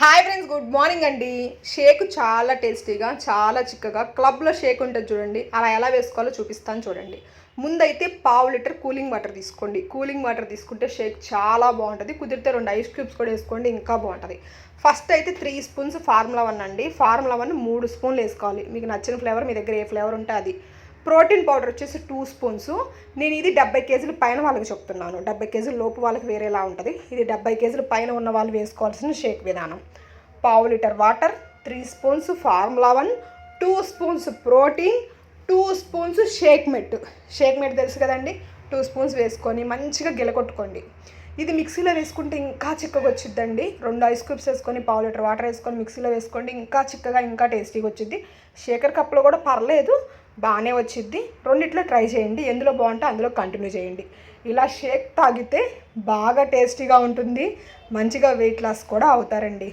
Hi friends, good morning అండి. షేక్ చాలా టేస్టీగా, చాలా చిక్కగా క్లబ్లో షేక్ ఉంటుంది చూడండి, అలా ఎలా వేసుకోవాలో చూపిస్తాను చూడండి. ముందైతే పావు లీటర్ కూలింగ్ వాటర్ తీసుకోండి. కూలింగ్ వాటర్ తీసుకుంటే షేక్ చాలా బాగుంటుంది. కుదిరితే 2 ఐస్ క్యూబ్స్ కూడా వేసుకోండి, ఇంకా బాగుంటుంది. ఫస్ట్ అయితే 3 స్పూన్స్ ఫార్ములా 1 అండి. ఫార్ములా 1 3 స్పూన్లు వేసుకోవాలి. మీకు నచ్చిన ఫ్లేవర్, మీ దగ్గర ఏ ఫ్లేవర్ ఉంటే అది. ప్రోటీన్ పౌడర్ వచ్చేసి 2 స్పూన్స్. నేను ఇది 70 కేజీల పైన వాళ్ళకి చెప్తున్నాను. 70 కేజీల లోపు వాళ్ళకి వేరేలా ఉంటుంది. ఇది 70 కేజీల పైన ఉన్న వాళ్ళు వేసుకోవాల్సిన షేక్ విధానం. పావు litre water, 3 spoons formula 1, 2 spoons protein, 2 spoons shake mate. Shake mate తెలుసు కదండి, 2 స్పూన్స్ వేసుకొని మంచిగా గిలకొట్టుకోండి. ఇది మిక్సీలో వేసుకుంటే ఇంకా చిక్కగా వచ్చిద్దండి. 2 ఐస్ క్యూబ్స్ వేసుకొని పావు లీటర్ వాటర్ వేసుకొని మిక్సీలో వేసుకోండి, ఇంకా చిక్కగా, ఇంకా టేస్టీగా వచ్చిద్ది. షేకర్ కప్లో కూడా పర్లేదు, బాగానే వచ్చిద్ది. రెండిట్లో ట్రై చేయండి, ఎందులో బాగుంటే అందులో కంటిన్యూ చేయండి. ఇలా షేక్ తాగితే బాగా టేస్టీగా ఉంటుంది, మంచిగా వెయిట్ లాస్ కూడా అవుతారండి.